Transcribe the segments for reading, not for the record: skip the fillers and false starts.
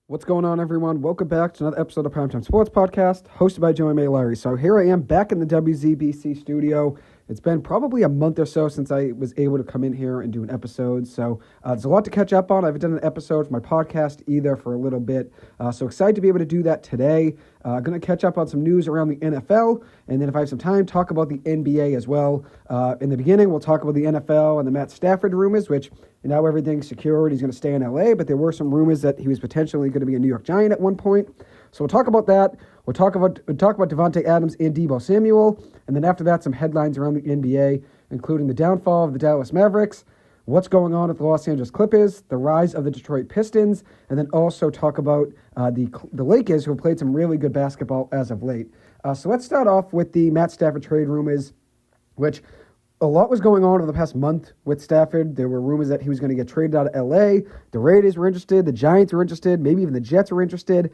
What's going on, everyone? Welcome back to another episode of Primetime Sports Podcast, hosted by Joey May Larry. So here I am back in the WZBC studio. It's been probably a month or so since I was able to come in here and do an episode. So there's a lot to catch up on. I haven't done an episode for my podcast either for a little bit. So excited to be able to do that today. Going to catch up on some news around the NFL. And then if I have some time, talk about the NBA as well. In the beginning, we'll talk about the NFL and the Matt Stafford rumors, which now everything's secured. He's going to stay in LA, but there were some rumors that he was potentially going to be a New York Giant at one point. So we'll talk about that. We'll talk about Davante Adams and Deebo Samuel. And then after that, some headlines around the NBA, including the downfall of the Dallas Mavericks, what's going on with the Los Angeles Clippers, the rise of the Detroit Pistons, and then also talk about the Lakers, who have played some really good basketball as of late. So let's start off with the Matt Stafford trade rumors, which a lot was going on over the past month with Stafford. There were rumors that he was going to get traded out of LA. The Raiders were interested. The Giants were interested. Maybe even the Jets were interested.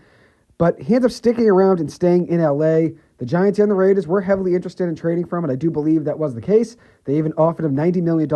But he ends up sticking around and staying in LA. The Giants and the Raiders were heavily interested in trading for him, and I do believe that was the case. They even offered him $90 million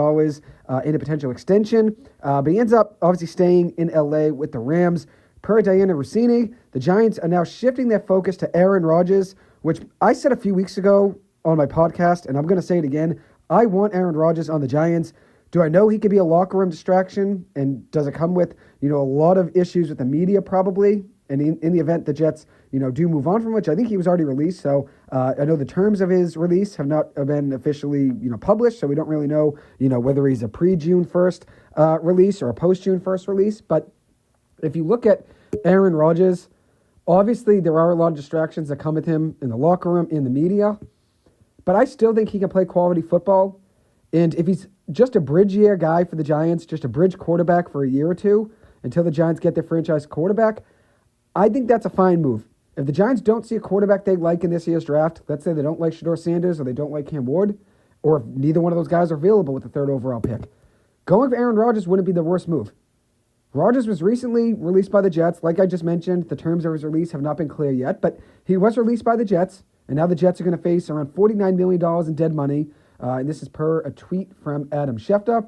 in a potential extension. But he ends up obviously staying in LA with the Rams. Per Diana Rossini, the Giants are now shifting their focus to Aaron Rodgers, which I said a few weeks ago on my podcast, and I'm going to say it again. I want Aaron Rodgers on the Giants. Do I know he could be a locker room distraction? And does it come with, a lot of issues with the media probably? And in the event the Jets, do move on from which I think he was already released. So I know the terms of his release have not been officially, published. So we don't really know, whether he's a pre-June 1st release or a post-June 1st release. But if you look at Aaron Rodgers, obviously there are a lot of distractions that come with him in the locker room, in the media. But I still think he can play quality football. And if he's just a bridge year guy for the Giants, just a bridge quarterback for a year or two until the Giants get their franchise quarterback, I think that's a fine move. If the Giants don't see a quarterback they like in this year's draft, let's say they don't like Shedeur Sanders or they don't like Cam Ward, or if neither one of those guys are available with the third overall pick, going for Aaron Rodgers wouldn't be the worst move. Rodgers was recently released by the Jets. Like I just mentioned, the terms of his release have not been clear yet, but he was released by the Jets, and now the Jets are going to face around $49 million in dead money, and this is per a tweet from Adam Schefter.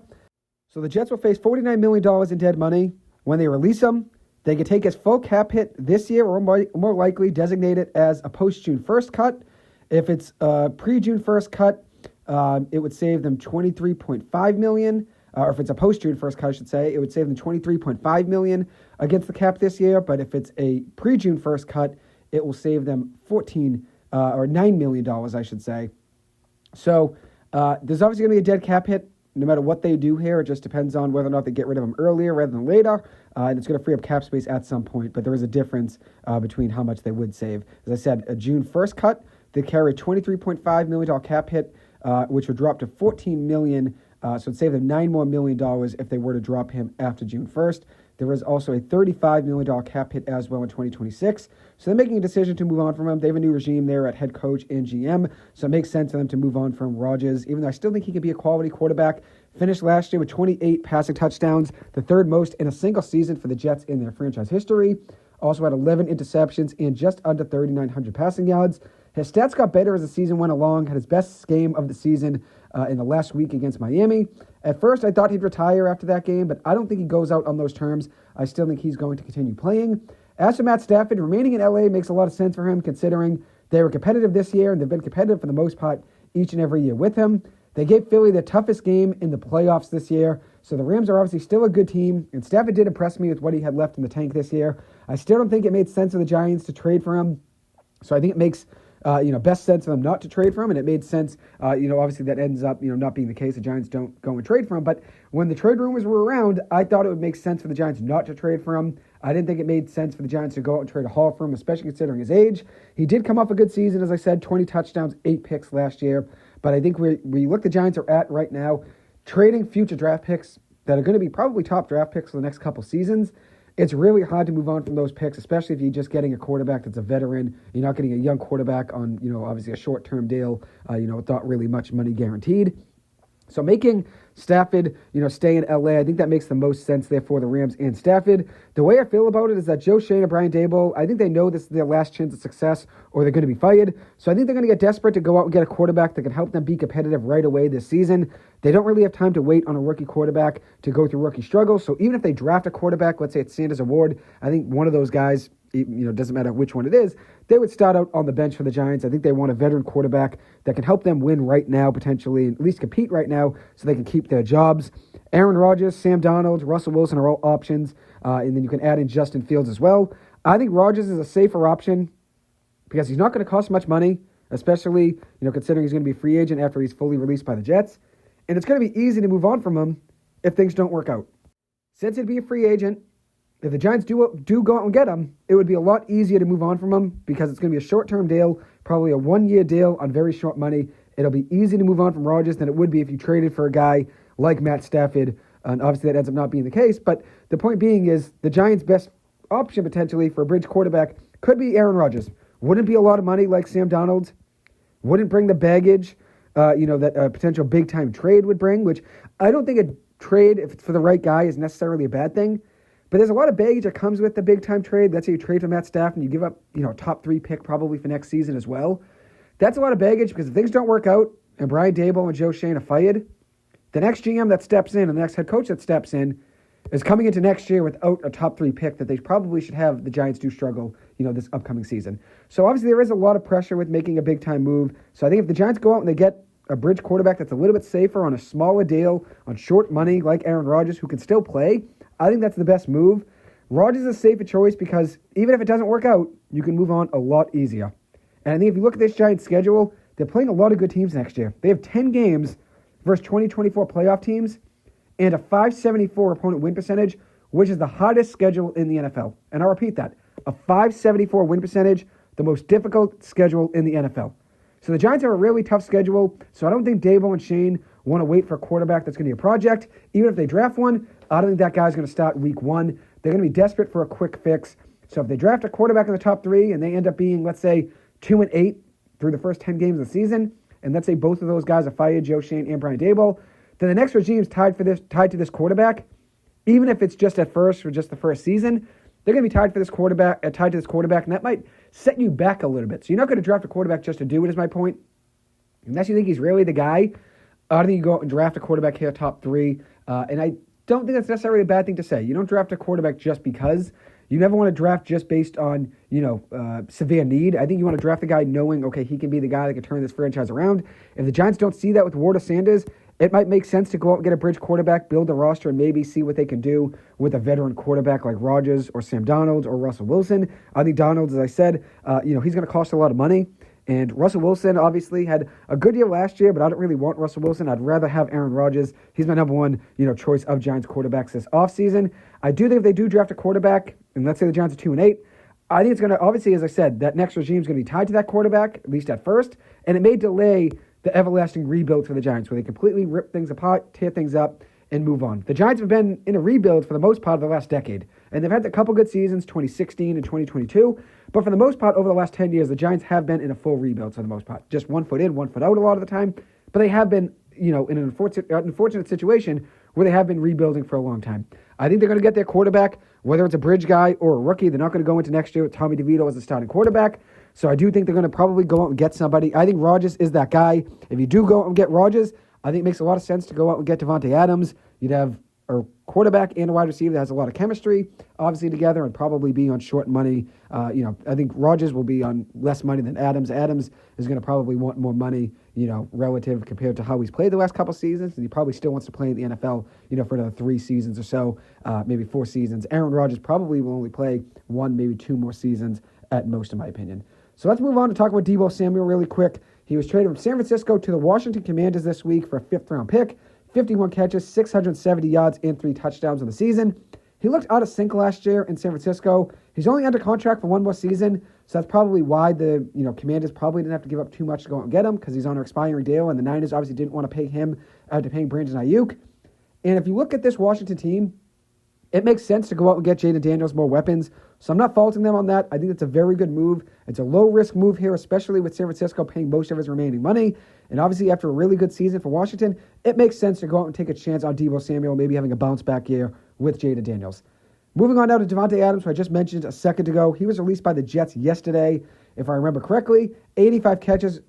So the Jets will face $49 million in dead money. When they release him, they could take his full cap hit this year, or more likely designate it as a post-June 1st cut. If it's a pre-June 1st cut, it would save them $23.5 million. Or if it's a post-June 1st cut, I should say, it would save them $23.5 million against the cap this year. But if it's a pre-June 1st cut, it will save them $9 million, I should say. So there's obviously going to be a dead cap hit no matter what they do here. It just depends on whether or not they get rid of him earlier rather than later. And it's going to free up cap space at some point. But there is a difference between how much they would save. As I said, a June 1st cut, they carry a $23.5 million cap hit, which would drop to $14 million. So it'd save them $9 million more if they were to drop him after June 1st. There is also a $35 million cap hit as well in 2026. So they're making a decision to move on from him. They have a new regime there at head coach and GM. So it makes sense for them to move on from Rodgers, even though I still think he could be a quality quarterback. Finished last year with 28 passing touchdowns, the third most in a single season for the Jets in their franchise history. Also had 11 interceptions and just under 3,900 passing yards. His stats got better as the season went along, had his best game of the season in the last week against Miami. At first, I thought he'd retire after that game, but I don't think he goes out on those terms. I still think he's going to continue playing. As for Matt Stafford, remaining in LA makes a lot of sense for him, considering they were competitive this year, and they've been competitive for the most part each and every year with him. They gave Philly their toughest game in the playoffs this year, so the Rams are obviously still a good team, and Stafford did impress me with what he had left in the tank this year. I still don't think it made sense for the Giants to trade for him, so I think it makes best sense for them not to trade for him, and it made sense, obviously that ends up, not being the case. The Giants don't go and trade for him, but when the trade rumors were around, I thought it would make sense for the Giants not to trade for him. I didn't think it made sense for the Giants to go out and trade a haul for him, especially considering his age. He did come off a good season, as I said, 20 touchdowns, 8 picks last year, but I think where you look the Giants are at right now, trading future draft picks that are going to be probably top draft picks for the next couple seasons, it's really hard to move on from those picks, especially if you're just getting a quarterback that's a veteran. You're not getting a young quarterback on, obviously a short-term deal, without really much money guaranteed. So making Stafford, stay in LA. I think that makes the most sense there for the Rams and Stafford. The way I feel about it is that Joe Schoen and Brian Daboll, I think they know this is their last chance of success or they're going to be fired. So I think they're going to get desperate to go out and get a quarterback that can help them be competitive right away this season. They don't really have time to wait on a rookie quarterback to go through rookie struggles. So even if they draft a quarterback, let's say it's Sanders or Ward, I think one of those guys, doesn't matter which one it is, they would start out on the bench for the Giants. I think they want a veteran quarterback that can help them win right now, potentially, and at least compete right now so they can keep their jobs. Aaron Rodgers, Sam Darnold, Russell Wilson are all options, and then you can add in Justin Fields as well. I think Rodgers is a safer option because he's not going to cost much money, especially, considering he's going to be a free agent after he's fully released by the Jets. And it's going to be easy to move on from him if things don't work out. Since he'd be a free agent, if the Giants do go out and get him, it would be a lot easier to move on from him because it's going to be a short-term deal, probably a one-year deal on very short money. It'll be easy to move on from Rodgers than it would be if you traded for a guy like Matt Stafford. And obviously that ends up not being the case. But the point being is the Giants' best option potentially for a bridge quarterback could be Aaron Rodgers. Wouldn't be a lot of money like Sam Darnold. Wouldn't bring the baggage, that a potential big-time trade would bring, which I don't think a trade, if it's for the right guy, is necessarily a bad thing. But there's a lot of baggage that comes with the big-time trade. Let's say you trade for Matt Stafford and you give up, a top 3 pick probably for next season as well. That's a lot of baggage because if things don't work out and Brian Daboll and Joe Schoen are fired, the next GM that steps in and the next head coach that steps in is coming into next year without a top 3 pick that they probably should have the Giants do struggle, this upcoming season. So obviously there is a lot of pressure with making a big-time move. So I think if the Giants go out and they get a bridge quarterback that's a little bit safer on a smaller deal, on short money like Aaron Rodgers, who can still play, I think that's the best move. Rodgers is a safer choice because even if it doesn't work out, you can move on a lot easier. And I think if you look at this Giants schedule, they're playing a lot of good teams next year. They have 10 games versus 2024 playoff teams and a .574 opponent win percentage, which is the hardest schedule in the NFL. And I'll repeat that, a .574 win percentage, the most difficult schedule in the NFL. So the Giants have a really tough schedule, so I don't think Daboll and Schoen want to wait for a quarterback that's going to be a project. Even if they draft one, I don't think that guy's going to start week 1. They're going to be desperate for a quick fix. So if they draft a quarterback in the top 3 and they end up being, let's say, 2-8 through the first 10 games of the season, and let's say both of those guys are fired, Joe Schoen and Brian Daboll, then the next regime's tied to this quarterback. Even if it's just at first or just the first season, they're going to be tied to this quarterback, and that might set you back a little bit. So you're not going to draft a quarterback just to do it, is my point. Unless you think he's really the guy, I don't think you go out and draft a quarterback here top 3. And I don't think that's necessarily a bad thing to say. You don't draft a quarterback just because. You never want to draft just based on, severe need. I think you want to draft a guy knowing, okay, he can be the guy that can turn this franchise around. If the Giants don't see that with Ward or Sanders, it might make sense to go out and get a bridge quarterback, build a roster, and maybe see what they can do with a veteran quarterback like Rodgers or Sam Darnold or Russell Wilson. I think Darnold, as I said, he's going to cost a lot of money. And Russell Wilson obviously had a good year last year, but I don't really want Russell Wilson. I'd rather have Aaron Rodgers. He's my number one, choice of Giants quarterbacks this offseason. I do think if they do draft a quarterback, and let's say the Giants are 2-8, I think it's going to, obviously, as I said, that next regime is going to be tied to that quarterback, at least at first, and it may delay the everlasting rebuild for the Giants, where they completely rip things apart, tear things up, and move on. The Giants have been in a rebuild for the most part of the last decade, and they've had a couple good seasons, 2016 and 2022, but for the most part, over the last 10 years, the Giants have been in a full rebuild for the most part. Just 1 foot in, 1 foot out a lot of the time, but they have been, in an unfortunate situation where they have been rebuilding for a long time. I think they're going to get their quarterback, whether it's a bridge guy or a rookie. They're not going to go into next year with Tommy DeVito as the starting quarterback. So I do think they're going to probably go out and get somebody. I think Rodgers is that guy. If you do go out and get Rodgers, I think it makes a lot of sense to go out and get Davante Adams. You'd have a quarterback and a wide receiver that has a lot of chemistry, obviously, together, and probably be on short money. I think Rodgers will be on less money than Adams. Adams is going to probably want more money, relative compared to how he's played the last couple seasons, and he probably still wants to play in the NFL, for another 3 seasons or so, maybe 4 seasons. Aaron Rodgers probably will only play 1, maybe 2 more seasons at most, in my opinion. So let's move on to talk about Deebo Samuel really quick. He was traded from San Francisco to the Washington Commanders this week for a 5th-round pick. 51 catches, 670 yards, and 3 touchdowns on the season. He looked out of sync last year in San Francisco. He's only under contract for 1 more season, so that's probably why the Commanders probably didn't have to give up too much to go out and get him, because he's on an expiring deal, and the Niners obviously didn't want to pay him after paying Brandon Ayuk. And if you look at this Washington team, It makes sense to go out and get Jaden Daniels more weapons, so I'm not faulting them on that. I think it's a very good move. It's a low-risk move here, especially with San Francisco paying most of his remaining money. And obviously, after a really good season for Washington, it makes sense to go out and take a chance on Deebo Samuel, maybe having a bounce-back year with Jaden Daniels. Moving on now to Davante Adams, who I just mentioned a second ago. He was released by the Jets yesterday, if I remember correctly. 85 catches,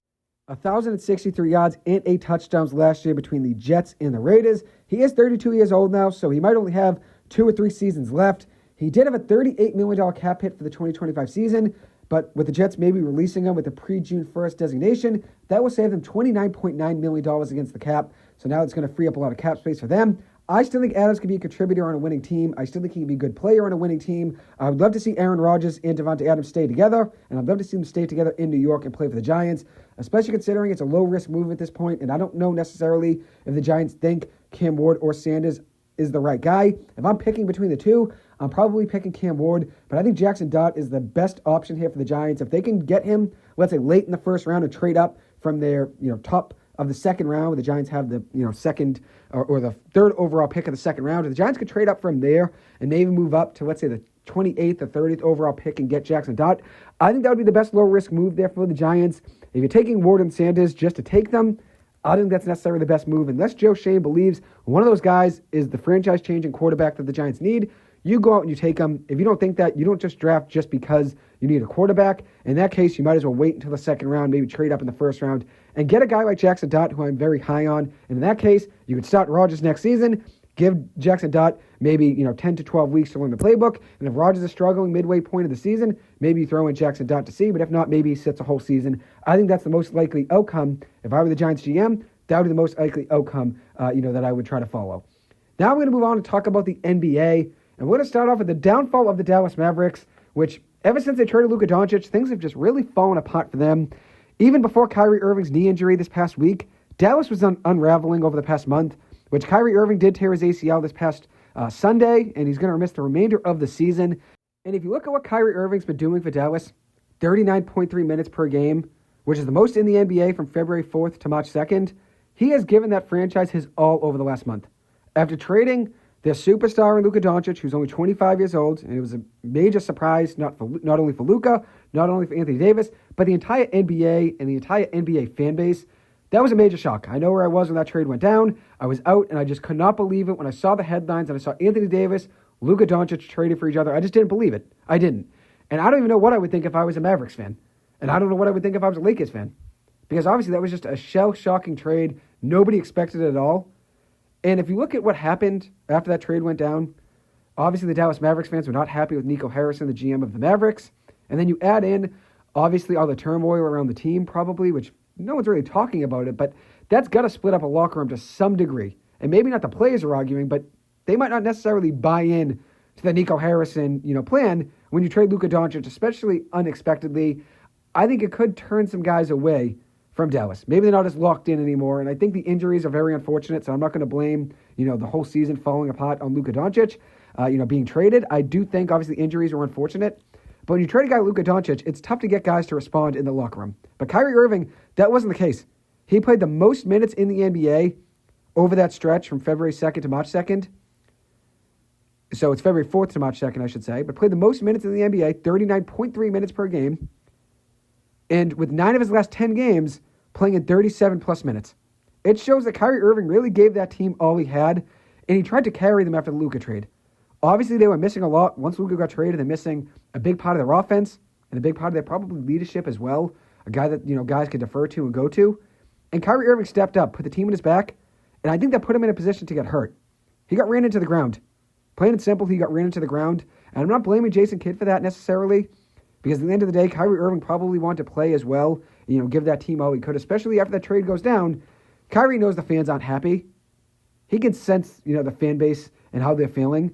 1,063 yards, and 8 touchdowns last year between the Jets and the Raiders. He is 32 years old now, so he might only have 2 or 3 seasons left. He did have a $38 million cap hit for the 2025 season, but with the Jets maybe releasing him with a pre-June 1st designation, that will save them $29.9 million against the cap. So now it's going to free up a lot of cap space for them. I still think Adams can be a contributor on a winning team. I still think he can be a good player on a winning team. I would love to see Aaron Rodgers and Davante Adams stay together, and I'd love to see them stay together in New York and play for the Giants, especially considering it's a low-risk move at this point, and I don't know necessarily if the Giants think Cam Ward or Sanders is the right guy. If I'm picking between the two, I'm probably picking Cam Ward, but I think Jackson Dart is the best option here for the Giants. If they can get him, let's say late in the first round and trade up from their top of the second round, where the Giants have the second or the third overall pick of the second round, the Giants could trade up from there and maybe move up to, let's say, the 28th or 30th overall pick and get Jackson Dart. I think that would be the best low-risk move there for the Giants. If you're taking Ward and Sanders just to take them, I don't think that's necessarily the best move. Unless Joe Schoen believes one of those guys is the franchise-changing quarterback that the Giants need, you go out and you take them. If you don't think that, you don't just draft just because you need a quarterback. In that case, you might as well wait until the second round, maybe trade up in the first round, and get a guy like Jackson Dart, who I'm very high on. And in that case, you could start Rodgers next season, give Jackson Dart maybe 10 to 12 weeks to learn the playbook. And if Rodgers is struggling midway point of the season, maybe you throw in Jackson Dart to see. But if not, maybe he sits a whole season. I think that's the most likely outcome. If I were the Giants GM, that would be the most likely outcome that I would try to follow. Now I'm going to move on and talk about the NBA. And we're going to start off with the downfall of the Dallas Mavericks, which ever since they traded Luka Doncic, things have just really fallen apart for them. Even before Kyrie Irving's knee injury this past week, Dallas was unraveling over the past month, which Kyrie Irving did tear his ACL this past Sunday, and he's going to miss the remainder of the season. And if you look at what Kyrie Irving's been doing for Dallas, 39.3 minutes per game, which is the most in the NBA from February 4th to March 2nd, he has given that franchise his all over the last month. After trading their superstar in Luka Doncic, who's only 25 years old, and it was a major surprise, not only for Luka, not only for Anthony Davis, but the entire NBA and the entire NBA fan base. That was a major shock. I know where I was when that trade went down. I was out, and I just could not believe it when I saw the headlines and I saw Anthony Davis, Luka Doncic traded for each other. I just didn't believe it. I didn't. And I don't even know what I would think if I was a Mavericks fan. And I don't know what I would think if I was a Lakers fan. Because obviously that was just a shell-shocking trade. Nobody expected it at all. And if you look at what happened after that trade went down, obviously the Dallas Mavericks fans were not happy with Nico Harrison, the GM of the Mavericks. And then you add in, obviously, all the turmoil around the team probably, which no one's really talking about it, but that's got to split up a locker room to some degree. And maybe not the players are arguing, but they might not necessarily buy in to the Nico Harrison, plan when you trade Luka Doncic, especially unexpectedly. I think it could turn some guys away from Dallas. Maybe they're not as locked in anymore, and I think the injuries are very unfortunate, so I'm not going to blame, the whole season falling apart on Luka Doncic, being traded. I do think, obviously, injuries are unfortunate, but when you trade a guy like Luka Doncic, it's tough to get guys to respond in the locker room. But Kyrie Irving, that wasn't the case. He played the most minutes in the NBA over that stretch from February 2nd to March 2nd. So it's February 4th to March 2nd, I should say, but played the most minutes in the NBA, 39.3 minutes per game, and with 9 of his last 10 games, playing in 37-plus minutes. It shows that Kyrie Irving really gave that team all he had, and he tried to carry them after the Luka trade. Obviously, they were missing a lot. Once Luka got traded, they're missing a big part of their offense and a big part of their probably leadership as well, a guy that guys could defer to and go to. And Kyrie Irving stepped up, put the team in his back, and I think that put him in a position to get hurt. He got ran into the ground. Plain and simple, he got ran into the ground. And I'm not blaming Jason Kidd for that necessarily, because at the end of the day, Kyrie Irving probably wanted to play as well, give that team all he could, especially after that trade goes down. Kyrie knows the fans aren't happy. He can sense, the fan base and how they're feeling.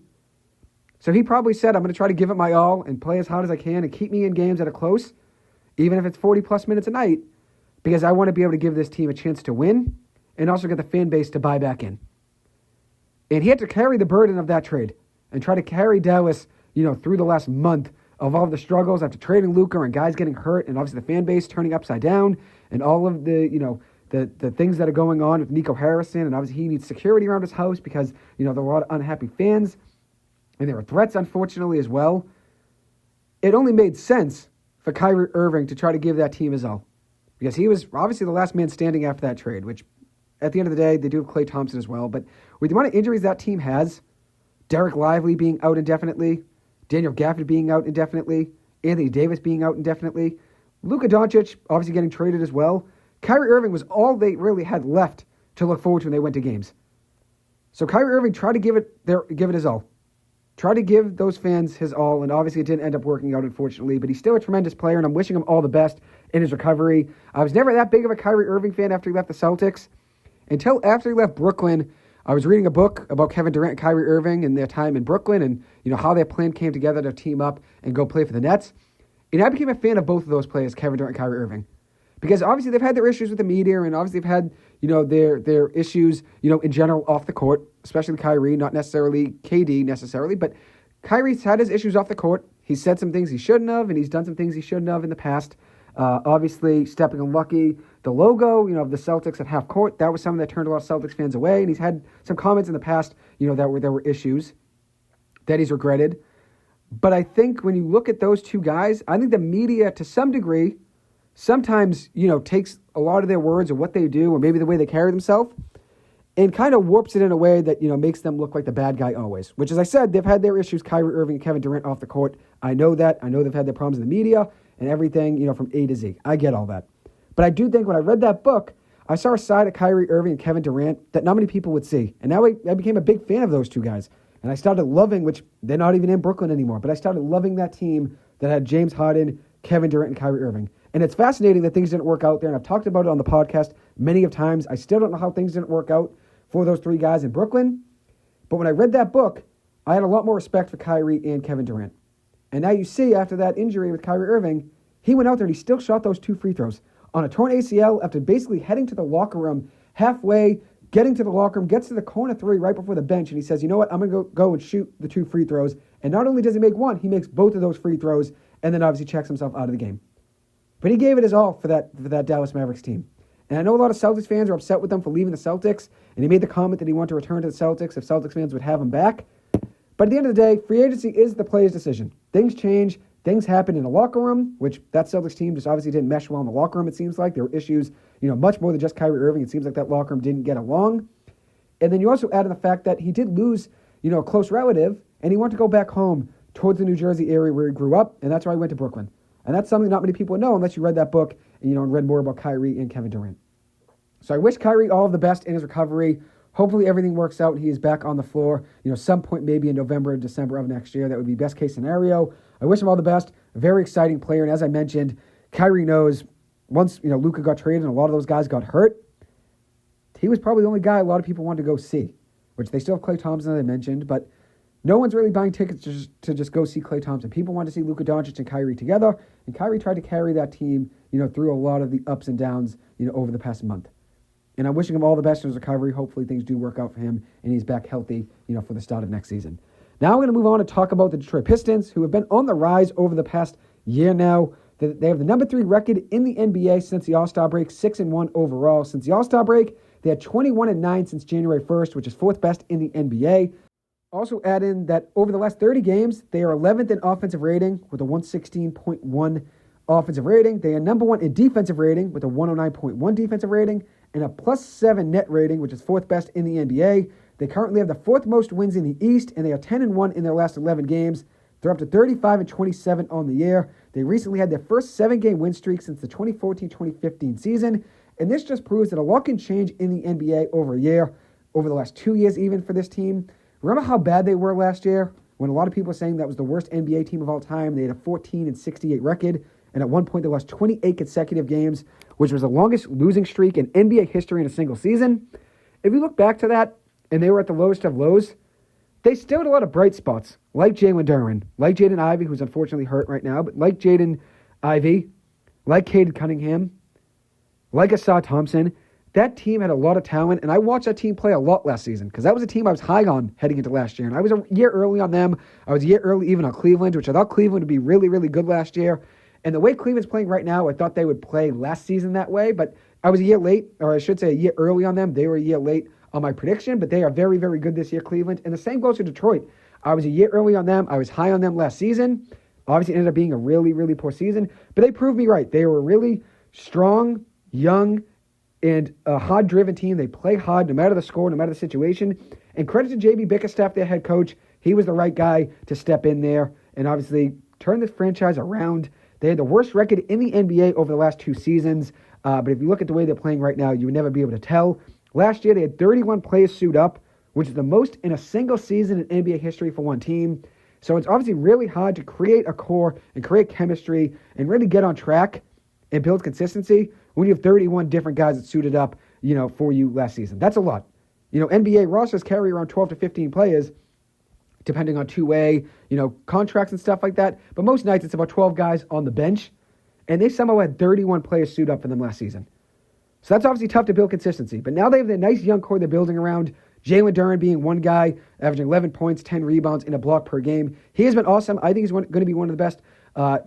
So he probably said, I'm going to try to give it my all and play as hard as I can and keep me in games that are close, even if it's 40-plus minutes a night, because I want to be able to give this team a chance to win and also get the fan base to buy back in. And he had to carry the burden of that trade and try to carry Dallas, through the last month of all of the struggles after trading Luka and guys getting hurt and obviously the fan base turning upside down and all of the, the things that are going on with Nico Harrison. And obviously he needs security around his house because, there are a lot of unhappy fans. and there were threats, unfortunately, as well, it only made sense for Kyrie Irving to try to give that team his all. Because he was obviously the last man standing after that trade, which at the end of the day, they do have Klay Thompson as well. But with the amount of injuries that team has, Derek Lively being out indefinitely, Daniel Gafford being out indefinitely, Anthony Davis being out indefinitely, Luka Doncic obviously getting traded as well, Kyrie Irving was all they really had left to look forward to when they went to games. So Kyrie Irving tried to give it his all. Tried to give those fans his all, and obviously it didn't end up working out, unfortunately, but he's still a tremendous player, and I'm wishing him all the best in his recovery. I was never that big of a Kyrie Irving fan after he left the Celtics. Until after he left Brooklyn, I was reading a book about Kevin Durant and Kyrie Irving and their time in Brooklyn and how their plan came together to team up and go play for the Nets. And I became a fan of both of those players, Kevin Durant and Kyrie Irving. Because obviously they've had their issues with the media, and obviously they've had, their issues, in general off the court, especially Kyrie, not necessarily KD necessarily, but Kyrie's had his issues off the court. He's said some things he shouldn't have, and he's done some things he shouldn't have in the past. Obviously, stepping unlucky. The logo, of the Celtics at half court, that was something that turned a lot of Celtics fans away, and he's had some comments in the past, that there were issues that he's regretted. But I think when you look at those two guys, I think the media, to some degree, sometimes, takes a lot of their words or what they do or maybe the way they carry themselves and kind of warps it in a way that, makes them look like the bad guy always. Which, as I said, they've had their issues, Kyrie Irving and Kevin Durant off the court. I know that. I know they've had their problems in the media and everything, from A to Z. I get all that. But I do think when I read that book, I saw a side of Kyrie Irving and Kevin Durant that not many people would see. And now I became a big fan of those two guys. And I started loving, which they're not even in Brooklyn anymore, but I started loving that team that had James Harden, Kevin Durant, and Kyrie Irving. And it's fascinating that things didn't work out there, and I've talked about it on the podcast many of times. I still don't know how things didn't work out for those three guys in Brooklyn. But when I read that book, I had a lot more respect for Kyrie and Kevin Durant. And now you see, after that injury with Kyrie Irving, he went out there and he still shot those 2 free throws on a torn ACL after basically heading to the locker room halfway, getting to the locker room, gets to the corner 3 right before the bench, and he says, you know what, I'm going to go and shoot the 2 free throws. And not only does he make one, he makes both of those free throws, and then obviously checks himself out of the game. But he gave it his all for that Dallas Mavericks team. And I know a lot of Celtics fans are upset with him for leaving the Celtics, and he made the comment that he wanted to return to the Celtics if Celtics fans would have him back. But at the end of the day, free agency is the player's decision. Things change. Things happen in the locker room, which that Celtics team just obviously didn't mesh well in the locker room, it seems like. There were issues, much more than just Kyrie Irving. It seems like that locker room didn't get along. And then you also add in the fact that he did lose, a close relative, and he wanted to go back home towards the New Jersey area where he grew up, and that's why he went to Brooklyn. And that's something not many people know unless you read that book and read more about Kyrie and Kevin Durant. So I wish Kyrie all of the best in his recovery. Hopefully everything works out and he is back on the floor, some point maybe in November or December of next year. That would be best case scenario. I wish him all the best. A very exciting player. And as I mentioned, Kyrie knows once, Luka got traded and a lot of those guys got hurt, he was probably the only guy a lot of people wanted to go see, which they still have Klay Thompson, as I mentioned, but no one's really buying tickets to just go see Klay Thompson. People want to see Luka Doncic and Kyrie together, and Kyrie tried to carry that team, through a lot of the ups and downs, over the past month. And I'm wishing him all the best in his recovery. Hopefully things do work out for him, and he's back healthy, for the start of next season. Now we're going to move on and talk about the Detroit Pistons, who have been on the rise over the past year now. They have the number 3 record in the NBA since the All-Star break, 6-1 overall. Since the All-Star break, they had 21-9 since January 1st, which is 4th best in the NBA. Also add in that over the last 30 games, they are 11th in offensive rating with a 116.1 offensive rating. They are number 1 in defensive rating with a 109.1 defensive rating and a +7 net rating, which is 4th best in the NBA. They currently have the 4th most wins in the East, and they are 10-1 in their last 11 games. They're up to 35-27 on the year. They recently had their first 7-game win streak since the 2014-2015 season, and this just proves that a lot can change in the NBA over a year, over the last 2 years even for this team. Remember how bad they were last year when a lot of people were saying that was the worst NBA team of all time? They had a 14-68 record, and at one point they lost 28 consecutive games, which was the longest losing streak in NBA history in a single season. If you look back to that, and they were at the lowest of lows, they still had a lot of bright spots, like Jalen Duren, like Jaden Ivey, who's unfortunately hurt right now, but like Jaden Ivey, like Cade Cunningham, like Asad Thompson. That team had a lot of talent, and I watched that team play a lot last season because that was a team I was high on heading into last year, and I was a year early on them. I was a year early even on Cleveland, which I thought Cleveland would be really, really good last year. And the way Cleveland's playing right now, I thought they would play last season that way, but I was a year late, or I should say a year early on them. They were a year late on my prediction, but they are very, very good this year, Cleveland. And the same goes to Detroit. I was a year early on them. I was high on them last season. Obviously, it ended up being a really, really poor season. But they proved me right. They were a really strong, young, and a hard-driven team. They play hard no matter the score, no matter the situation. And credit to J.B. Bickerstaff, their head coach. He was the right guy to step in there and obviously turn this franchise around. They had the worst record in the NBA over the last 2 seasons. But if you look at the way they're playing right now, you would never be able to tell. Last year, they had 31 players suit up, which is the most in a single season in NBA history for one team. So it's obviously really hard to create a core and create chemistry and really get on track and build consistency when you have 31 different guys that suited up, for you last season. That's a lot. NBA rosters carry around 12 to 15 players, depending on two-way, contracts and stuff like that. But most nights it's about 12 guys on the bench, and they somehow had 31 players suit up for them last season. So that's obviously tough to build consistency. But now they have the nice young core they're building around. Jalen Durant being one guy, averaging 11 points, 10 rebounds, and a block per game. He has been awesome. I think he's going to be one of the best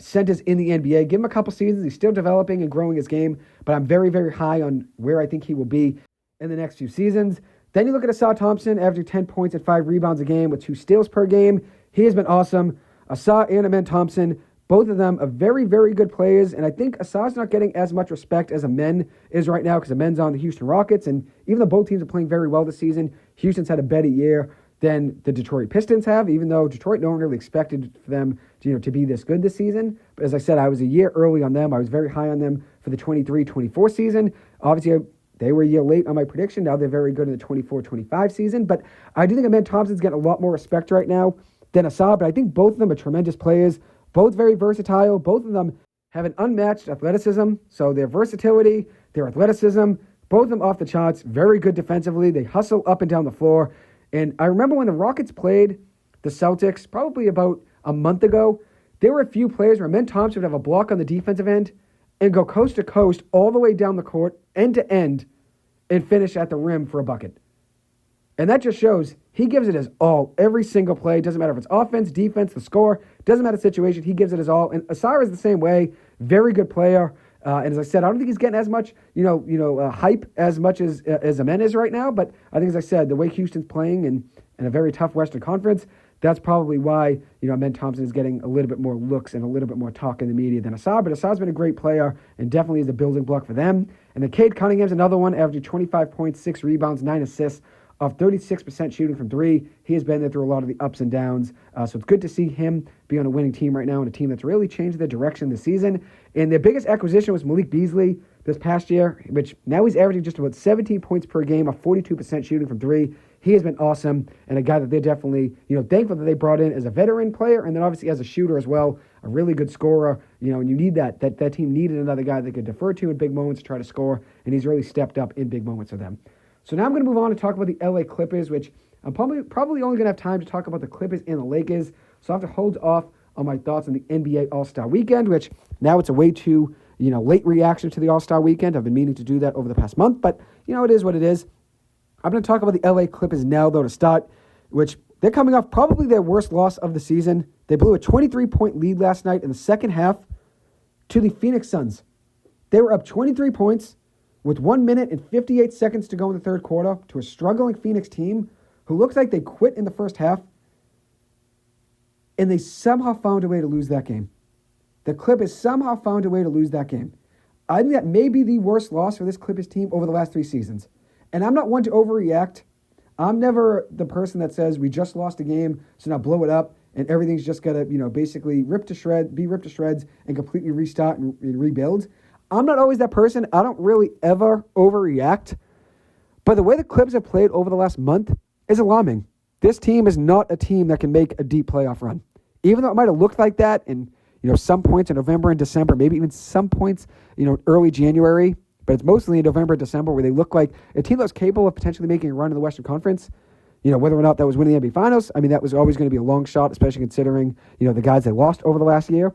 centers in the NBA. Give him a couple seasons. He's still developing and growing his game, but I'm very, very high on where I think he will be in the next few seasons. Then you look at Asar Thompson, averaging 10 points and 5 rebounds a game with 2 steals per game. He has been awesome. Asar and Amen Thompson, both of them are very, very good players, and I think Asar's not getting as much respect as Amen is right now because Amen's on the Houston Rockets, and even though both teams are playing very well this season, Houston's had a better year than the Detroit Pistons have, even though Detroit no one really expected for them to be this good this season. But as I said, I was a year early on them. I was very high on them for the 23-24 season. Obviously, they were a year late on my prediction. Now they're very good in the 24-25 season. But I do think Amen Thompson's getting a lot more respect right now than Asar, but I think both of them are tremendous players. Both very versatile. Both of them have an unmatched athleticism. So their versatility, their athleticism, both of them off the charts. Very good defensively. They hustle up and down the floor. And I remember when the Rockets played the Celtics, probably about a month ago, there were a few players where Amen Thompson would have a block on the defensive end and go coast to coast all the way down the court, end to end, and finish at the rim for a bucket. And that just shows he gives it his all every single play. Doesn't matter if it's offense, defense, the score. Doesn't matter the situation. He gives it his all. And Asar is the same way. Very good player. And as I said, I don't think he's getting as much, hype as much as Amen is right now. But I think, as I said, the way Houston's playing in a very tough Western Conference, that's probably why, Amen Thompson is getting a little bit more looks and a little bit more talk in the media than Asar. But Asar's been a great player and definitely is a building block for them. And then Cade Cunningham's another one, averaging 25 points, 6 rebounds, 9 assists, of 36% shooting from 3. He has been there through a lot of the ups and downs. So it's good to see him be on a winning team right now and a team that's really changed their direction this season. And their biggest acquisition was Malik Beasley this past year, which now he's averaging just about 17 points per game, of 42% shooting from 3. He has been awesome and a guy that they're definitely, thankful that they brought in as a veteran player and then obviously as a shooter as well, a really good scorer. And you need that team needed another guy they could defer to in big moments to try to score, and he's really stepped up in big moments for them. So now I'm going to move on and talk about the LA Clippers, which I'm probably only going to have time to talk about the Clippers and the Lakers. So I have to hold off on my thoughts on the NBA All-Star Weekend, which now it's a way too, late reaction to the All-Star Weekend. I've been meaning to do that over the past month, but it is what it is. I'm going to talk about the LA Clippers now, though, to start, which they're coming off probably their worst loss of the season. They blew a 23-point lead last night in the second half to the Phoenix Suns. They were up 23 points with 1 minute and 58 seconds to go in the third quarter to a struggling Phoenix team who looks like they quit in the first half, and they somehow found a way to lose that game. The Clippers somehow found a way to lose that game. I think that may be the worst loss for this Clippers team over the last 3 seasons. And I'm not one to overreact. I'm never the person that says we just lost a game, so now blow it up, and everything's just got to, basically be ripped to shreds and completely restart and rebuild. I'm not always that person. I don't really ever overreact. But the way the Clips have played over the last month is alarming. This team is not a team that can make a deep playoff run. Even though it might have looked like that in, some points in November and December, maybe even some points, early January. But it's mostly in November and December where they look like a team that was capable of potentially making a run in the Western Conference. Whether or not that was winning the NBA Finals, that was always going to be a long shot, especially considering, the guys they lost over the last year.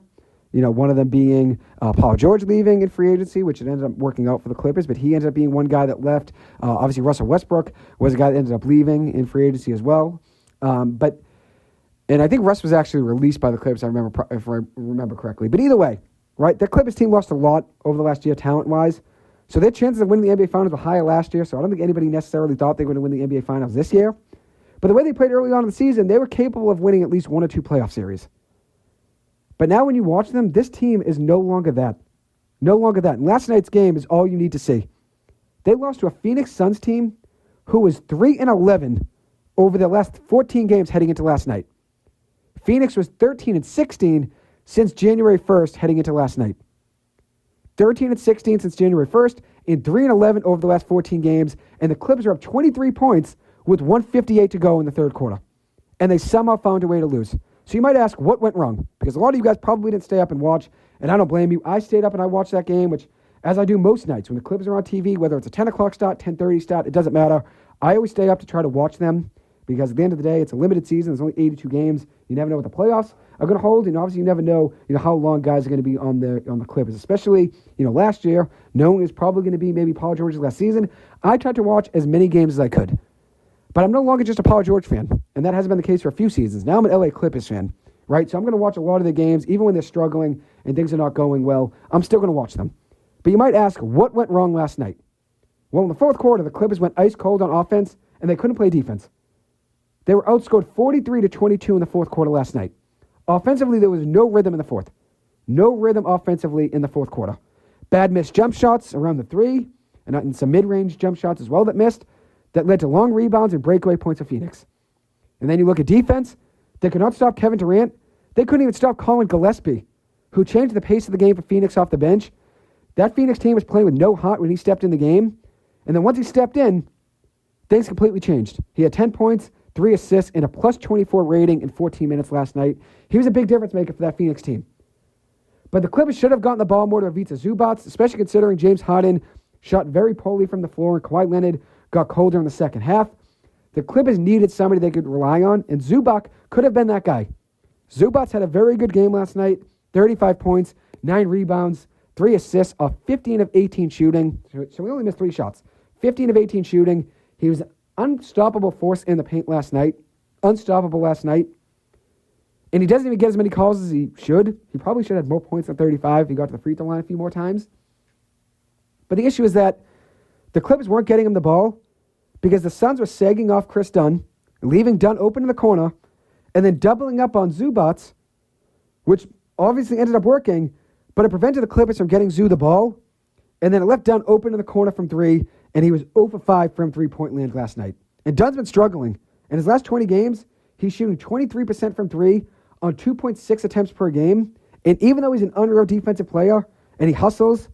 One of them being Paul George leaving in free agency, which it ended up working out for the Clippers, but he ended up being one guy that left. Obviously, Russell Westbrook was a guy that ended up leaving in free agency as well. And I think Russ was actually released by the Clippers, if I remember correctly. But either way, right, the Clippers team lost a lot over the last year talent-wise. So their chances of winning the NBA Finals were higher last year, so I don't think anybody necessarily thought they were going to win the NBA Finals this year. But the way they played early on in the season, they were capable of winning at least 1 or 2 playoff series. But now when you watch them, this team is no longer that. No longer that. And last night's game is all you need to see. They lost to a Phoenix Suns team who was 3-11 over their last 14 games heading into last night. Phoenix was 13-16 since January 1st heading into last night. 13-16 since January 1st and 3-11 over the last 14 games. And the Clippers are up 23 points with 1:58 to go in the third quarter. And they somehow found a way to lose. So you might ask, what went wrong? Because a lot of you guys probably didn't stay up and watch, and I don't blame you. I stayed up and I watched that game, which, as I do most nights, when the Clippers are on TV, whether it's a 10 o'clock start, 10:30 start, it doesn't matter. I always stay up to try to watch them because at the end of the day, it's a limited season. There's only 82 games. You never know what the playoffs are going to hold, and obviously you never know, how long guys are going to be on the Clippers. Especially, last year, knowing it was probably going to be maybe Paul George's last season, I tried to watch as many games as I could. But I'm no longer just a Paul George fan, and that hasn't been the case for a few seasons. Now I'm an LA Clippers fan, right? So I'm going to watch a lot of the games, even when they're struggling and things are not going well. I'm still going to watch them. But you might ask, what went wrong last night? Well, in the fourth quarter, the Clippers went ice cold on offense, and they couldn't play defense. They were outscored 43-22 in the fourth quarter last night. Offensively, there was no rhythm in the fourth. No rhythm offensively in the fourth quarter. Bad missed jump shots around the three, and some mid-range jump shots as well that missed, that led to long rebounds and breakaway points for Phoenix. And then you look at defense. They could not stop Kevin Durant. They couldn't even stop Colin Gillespie, who changed the pace of the game for Phoenix off the bench. That Phoenix team was playing with no heart when he stepped in the game. And then once he stepped in, things completely changed. He had 10 points, 3 assists, and a plus 24 rating in 14 minutes last night. He was a big difference maker for that Phoenix team. But the Clippers should have gotten the ball more to Ivica Zubac, especially considering James Harden shot very poorly from the floor and Kawhi Leonard got colder in the second half. The Clippers needed somebody they could rely on, and Zubac could have been that guy. Zubac had a very good game last night, 35 points, 9 rebounds, 3 assists off 15 of 18 shooting. So we only missed 3 shots. 15 of 18 shooting. He was an unstoppable force in the paint last night. Unstoppable last night. And he doesn't even get as many calls as he should. He probably should have more points than 35 if he got to the free throw line a few more times. But the issue is that the Clippers weren't getting him the ball because the Suns were sagging off Chris Dunn, leaving Dunn open in the corner, and then doubling up on Zubac, which obviously ended up working, but it prevented the Clippers from getting Zoo the ball, and then it left Dunn open in the corner from 3, and he was 0 for 5 from three-point land last night. And Dunn's been struggling. In his last 20 games, he's shooting 23% from 3 on 2.6 attempts per game, and even though he's an unreal defensive player, and he hustles,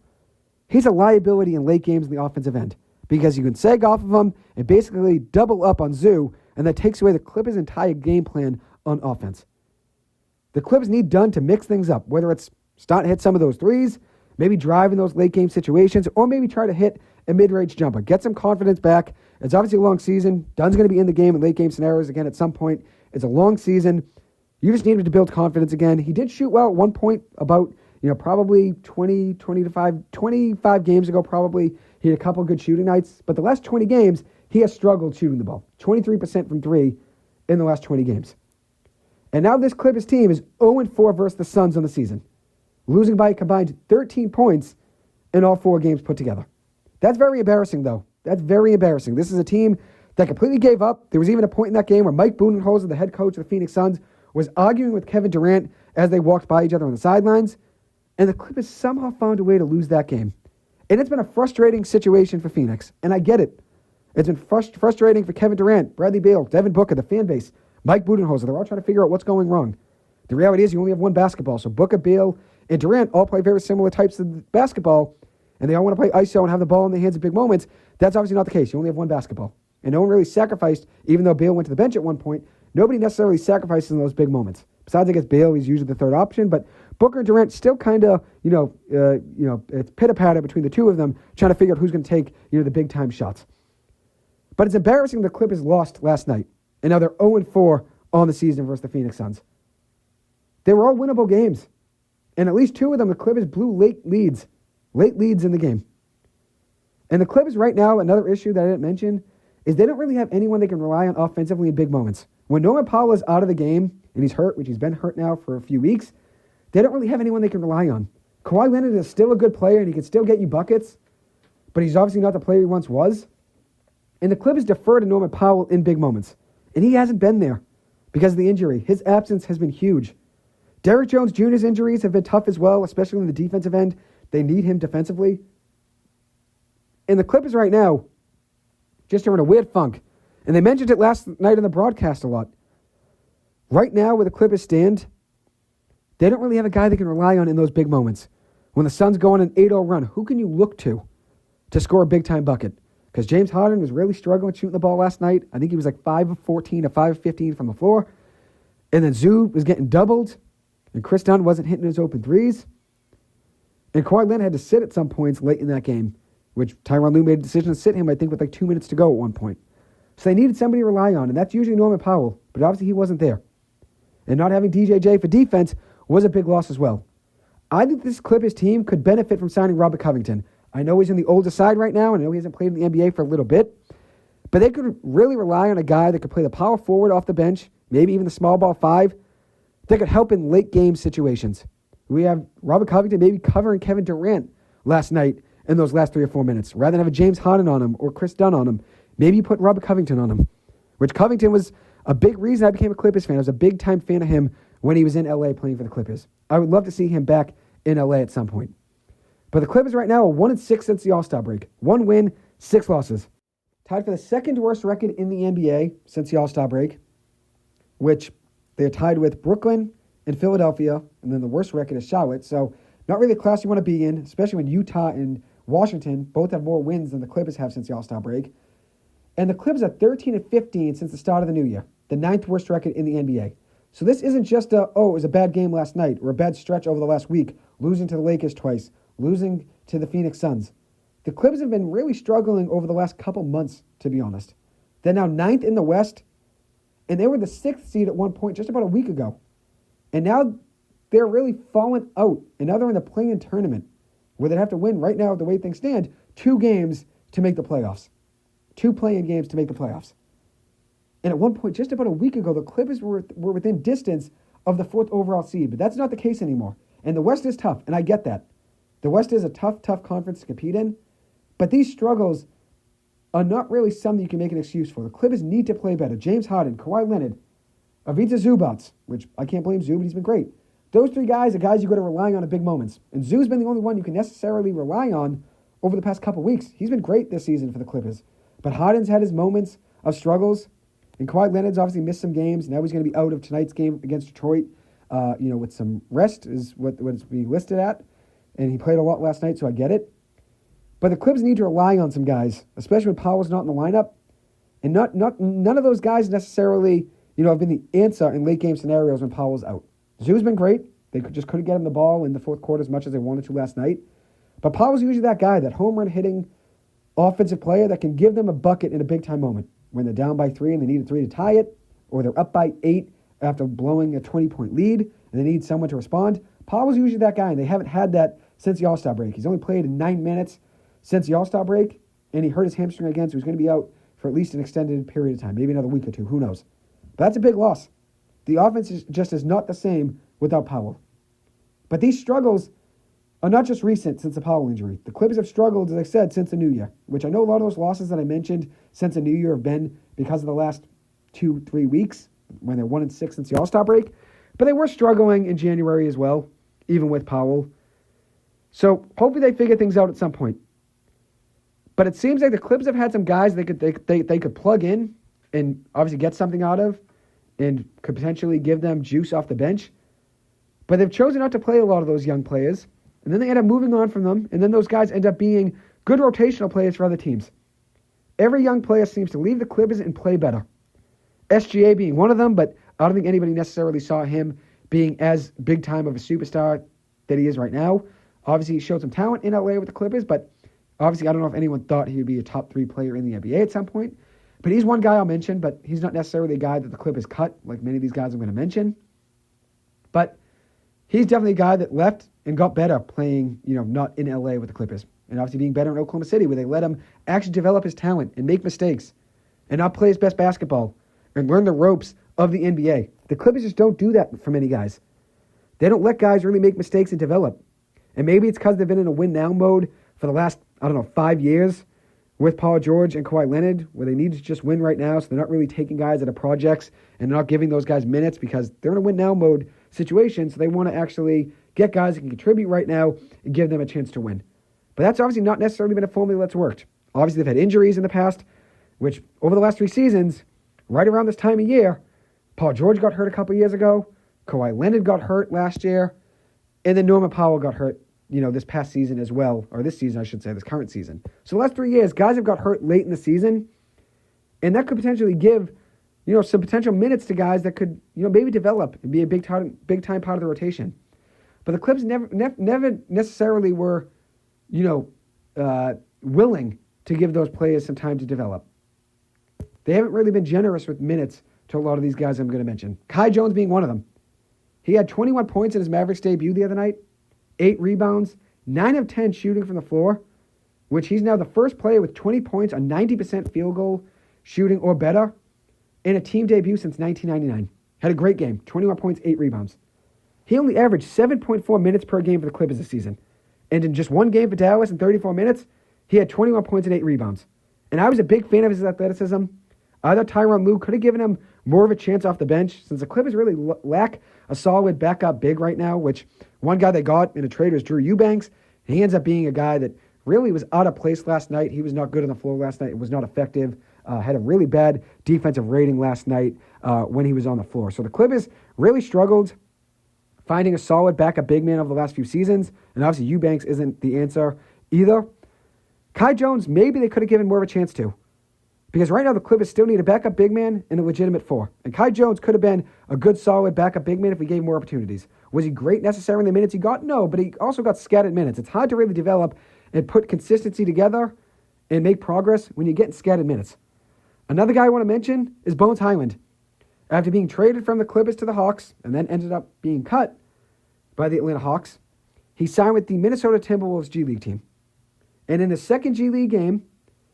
he's a liability in late games in the offensive end because you can sag off of him and basically double up on Zoo, and that takes away the Clippers' entire game plan on offense. The Clippers need Dunn to mix things up, whether it's start to hit some of those threes, maybe drive in those late game situations, or maybe try to hit a mid-range jumper. Get some confidence back. It's obviously a long season. Dunn's going to be in the game in late game scenarios again at some point. It's a long season. You just need him to build confidence again. He did shoot well at one point about probably 25 games ago, probably. He had a couple good shooting nights. But the last 20 games, he has struggled shooting the ball. 23% from 3 in the last 20 games. And now this Clippers team is 0-4 versus the Suns on the season, losing by a combined 13 points in all 4 games put together. That's very embarrassing, though. That's very embarrassing. This is a team that completely gave up. There was even a point in that game where Mike Budenholzer, the head coach of the Phoenix Suns, was arguing with Kevin Durant as they walked by each other on the sidelines. And the Clippers somehow found a way to lose that game. And it's been a frustrating situation for Phoenix. And I get it. It's been frustrating for Kevin Durant, Bradley Beal, Devin Booker, the fan base, Mike Budenholzer. They're all trying to figure out what's going wrong. The reality is you only have one basketball. So Booker, Beal, and Durant all play very similar types of basketball. And they all want to play ISO and have the ball in their hands at big moments. That's obviously not the case. You only have one basketball. And no one really sacrificed, even though Beal went to the bench at one point, nobody necessarily sacrifices in those big moments. Besides, I guess Beal, he's usually the third option. But Booker and Durant still kind of, it's pitter-patter between the two of them, trying to figure out who's going to take, the big-time shots. But it's embarrassing the Clippers lost last night. And now they're 0-4 on the season versus the Phoenix Suns. They were all winnable games. And at least 2 of them, the Clippers blew late leads in the game. And the Clippers right now, another issue that I didn't mention, is they don't really have anyone they can rely on offensively in big moments. When Norman Powell is out of the game, and he's hurt, which he's been hurt now for a few weeks, they don't really have anyone they can rely on. Kawhi Leonard is still a good player, and he can still get you buckets, but he's obviously not the player he once was. And the Clippers defer to Norman Powell in big moments. And he hasn't been there because of the injury. His absence has been huge. Derrick Jones Jr.'s injuries have been tough as well, especially on the defensive end. They need him defensively. And the Clippers right now just are in a weird funk. And they mentioned it last night on the broadcast a lot. Right now, where the Clippers stand, they don't really have a guy they can rely on in those big moments. When the Suns go on an 8-0 run, who can you look to score a big-time bucket? Because James Harden was really struggling shooting the ball last night. I think he was like 5 of 14 or 5 of 15 from the floor. And then Zoo was getting doubled. And Chris Dunn wasn't hitting his open threes. And Kawhi Leonard had to sit at some points late in that game, which Tyronn Lue made a decision to sit him, I think, with like 2 minutes to go at one point. So they needed somebody to rely on, and that's usually Norman Powell. But obviously he wasn't there. And not having DJJ for defense was a big loss as well. I think this Clippers team could benefit from signing Robert Covington. I know he's on the older side right now, and I know he hasn't played in the NBA for a little bit. But they could really rely on a guy that could play the power forward off the bench, maybe even the small ball 5, that could help in late game situations. We have Robert Covington maybe covering Kevin Durant last night in those last 3 or 4 minutes. Rather than have a James Harden on him or Chris Dunn on him, maybe you put Robert Covington on him, which Covington was a big reason I became a Clippers fan. I was a big-time fan of him when he was in L.A. playing for the Clippers. I would love to see him back in L.A. at some point. But the Clippers right now are 1-6 since the All-Star break. 1 win, 6 losses. Tied for the second worst record in the NBA since the All-Star break, which they're tied with Brooklyn and Philadelphia, and then the worst record is Charlotte. So not really a class you want to be in, especially when Utah and Washington both have more wins than the Clippers have since the All-Star break. And the Clippers are 13-15 since the start of the new year, the 9th worst record in the NBA. So this isn't just it was a bad game last night or a bad stretch over the last week, losing to the Lakers twice, losing to the Phoenix Suns. The Clippers have been really struggling over the last couple months, to be honest. They're now 9th in the West, and they were the 6th seed at one point just about a week ago. And now they're really falling out, and now they're in the play-in tournament, where they have to win right now, the way things stand, 2 games to make the playoffs. 2 play-in games to make the playoffs. And at one point, just about a week ago, the Clippers were within distance of the 4th overall seed. But that's not the case anymore. And the West is tough, and I get that. The West is a tough conference to compete in. But these struggles are not really something you can make an excuse for. The Clippers need to play better. James Harden, Kawhi Leonard, Ivica Zubac, which I can't blame Zub, but he's been great. Those 3 guys are guys you've got to rely on in big moments. And Zub's been the only one you can necessarily rely on over the past couple weeks. He's been great this season for the Clippers. But Harden's had his moments of struggles. And Kawhi Leonard's obviously missed some games. Now he's going to be out of tonight's game against Detroit, with some rest is what it's being listed at. And he played a lot last night, so I get it. But the Clippers need to rely on some guys, especially when Powell's not in the lineup. And none of those guys necessarily, have been the answer in late game scenarios when Powell's out. Zoo's been great. They just couldn't get him the ball in the 4th quarter as much as they wanted to last night. But Powell's usually that guy, that home run hitting offensive player that can give them a bucket in a big-time moment. When they're down by 3 and they need a 3 to tie it, or they're up by 8 after blowing a 20-point lead and they need someone to respond. Powell's usually that guy, and they haven't had that since the All-Star break. He's only played in 9 minutes since the All-Star break, and he hurt his hamstring again, so he's going to be out for at least an extended period of time, maybe another week or 2, who knows. But that's a big loss. The offense is not the same without Powell. But these struggles are not just recent since the Powell injury. The Clippers have struggled, as I said, since the new year, which I know a lot of those losses that I mentioned since the new year have been because of the last 2-3 weeks when they're 1-6 since the All-Star break. But they were struggling in January as well, even with Powell. So hopefully they figure things out at some point. But it seems like the Clippers have had some guys they could plug in and obviously get something out of and could potentially give them juice off the bench. But they've chosen not to play a lot of those young players. And then they end up moving on from them, and then those guys end up being good rotational players for other teams. Every young player seems to leave the Clippers and play better. SGA being one of them, but I don't think anybody necessarily saw him being as big-time of a superstar that he is right now. Obviously, he showed some talent in LA with the Clippers, but obviously I don't know if anyone thought he would be a top 3 player in the NBA at some point. But he's one guy I'll mention, but he's not necessarily a guy that the Clippers cut, like many of these guys I'm going to mention. But he's definitely a guy that left and got better playing, not in LA with the Clippers. And obviously being better in Oklahoma City, where they let him actually develop his talent and make mistakes and not play his best basketball and learn the ropes of the NBA. The Clippers just don't do that for many guys. They don't let guys really make mistakes and develop. And maybe it's because they've been in a win-now mode for the last, 5 years, with Paul George and Kawhi Leonard, where they need to just win right now, so they're not really taking guys out of projects and not giving those guys minutes because they're in a win-now mode situation, so they want to actually get guys that can contribute right now and give them a chance to win. But that's obviously not necessarily been a formula that's worked. Obviously, they've had injuries in the past, which over the last 3 seasons, right around this time of year, Paul George got hurt a couple years ago, Kawhi Leonard got hurt last year, and then Norman Powell got hurt this past season as well, or this season, I should say, this current season. So the last 3 years, guys have got hurt late in the season, and that could potentially give, some potential minutes to guys that could, maybe develop and be a big time part of the rotation. But the Clips never necessarily were, willing to give those players some time to develop. They haven't really been generous with minutes to a lot of these guys I'm going to mention. Kai Jones being one of them. He had 21 points in his Mavericks debut the other night. 8 rebounds, 9 of 10 shooting from the floor, which he's now the first player with 20 points on 90% field goal shooting or better in a team debut since 1999. Had a great game, 21 points, 8 rebounds. He only averaged 7.4 minutes per game for the Clippers this season. And in just one game for Dallas in 34 minutes, he had 21 points and 8 rebounds. And I was a big fan of his athleticism. I thought Tyronn Lue could have given him more of a chance off the bench since the Clippers really lack a solid backup big right now, which one guy they got in a trade was Drew Eubanks. He ends up being a guy that really was out of place last night. He was not good on the floor last night. It was not effective. Had a really bad defensive rating last night when he was on the floor. So the Clippers really struggled finding a solid backup big man over the last few seasons, and obviously Eubanks isn't the answer either. Kai Jones, maybe they could have given more of a chance to. Because right now the Clippers still need a backup big man and a legitimate 4. And Kai Jones could have been a good, solid backup big man if we gave more opportunities. Was he great necessarily in the minutes he got? No, but he also got scattered minutes. It's hard to really develop and put consistency together and make progress when you're getting scattered minutes. Another guy I want to mention is Bones Hyland. After being traded from the Clippers to the Hawks and then ended up being cut by the Atlanta Hawks, he signed with the Minnesota Timberwolves G League team. And in his second G League game,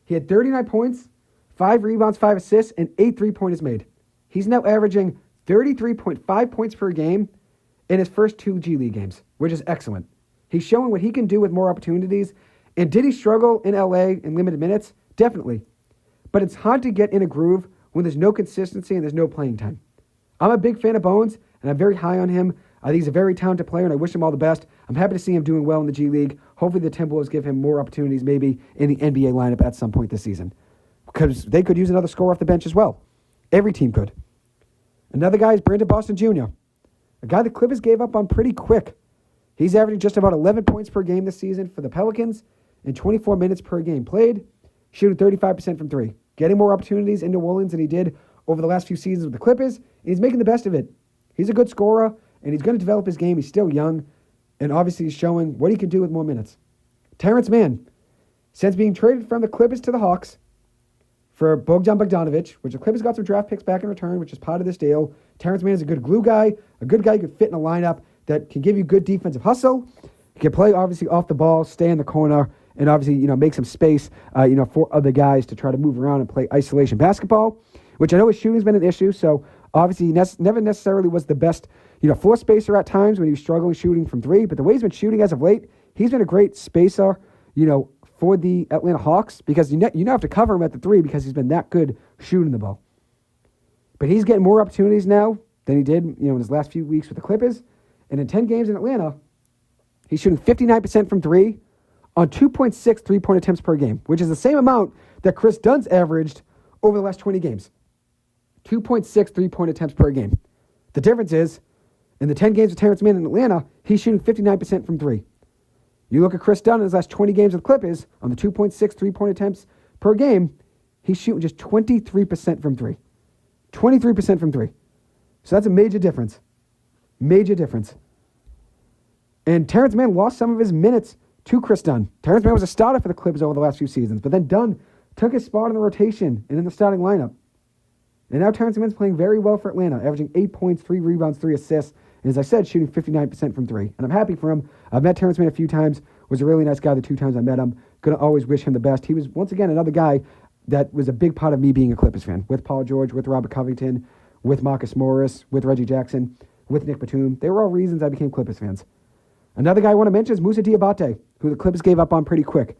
he had 39 points, 5 rebounds, 5 assists, and 8 3-pointers made. He's now averaging 33.5 points per game in his first 2 G League games, which is excellent. He's showing what he can do with more opportunities. And did he struggle in LA in limited minutes? Definitely. But it's hard to get in a groove when there's no consistency and there's no playing time. I'm a big fan of Bones, and I'm very high on him. I think he's a very talented player, and I wish him all the best. I'm happy to see him doing well in the G League. Hopefully the Timberwolves give him more opportunities maybe in the NBA lineup at some point this season. Because they could use another scorer off the bench as well. Every team could. Another guy is Brandon Boston Jr., a guy the Clippers gave up on pretty quick. He's averaging just about 11 points per game this season for the Pelicans and 24 minutes per game played, shooting 35% from 3. Getting more opportunities in New Orleans than he did over the last few seasons with the Clippers, and he's making the best of it. He's a good scorer, and he's going to develop his game. He's still young, and obviously he's showing what he can do with more minutes. Terrence Mann, since being traded from the Clippers to the Hawks for Bogdan Bogdanovic, which the Clippers got some draft picks back in return, which is part of this deal. Terrence Mann is a good glue guy, a good guy who can fit in a lineup that can give you good defensive hustle. He can play, obviously, off the ball, stay in the corner, and obviously, make some space, for other guys to try to move around and play isolation basketball, which I know his shooting's been an issue. So obviously, he never necessarily was the best, floor spacer at times when he was struggling shooting from 3. But the way he's been shooting as of late, he's been a great spacer, for the Atlanta Hawks because you have to cover him at the 3 because he's been that good shooting the ball. But he's getting more opportunities now than he did, in his last few weeks with the Clippers. And in 10 games in Atlanta, he's shooting 59% from 3 on 2.6 3-point attempts per game, which is the same amount that Chris Dunn's averaged over the last 20 games. 2.6 3-point attempts per game. The difference is, in the 10 games with Terrence Mann in Atlanta, he's shooting 59% from 3. You look at Chris Dunn in his last 20 games with the Clippers, on the 2.6 3-point attempts per game, he's shooting just 23% from 3. 23% from 3. So that's a major difference. Major difference. And Terrence Mann lost some of his minutes to Chris Dunn. Terrence Mann was a starter for the Clippers over the last few seasons, but then Dunn took his spot in the rotation and in the starting lineup. And now Terrence Mann's playing very well for Atlanta, averaging 8 points, 3 rebounds, 3 assists, and as I said, shooting 59% from 3. And I'm happy for him. I've met Terrence Mann a few times, was a really nice guy the 2 times I met him. Going to always wish him the best. He was, once again, another guy that was a big part of me being a Clippers fan, with Paul George, with Robert Covington, with Marcus Morris, with Reggie Jackson, with Nick Batum. They were all reasons I became Clippers fans. Another guy I want to mention is Moussa Diabate, who the Clippers gave up on pretty quick.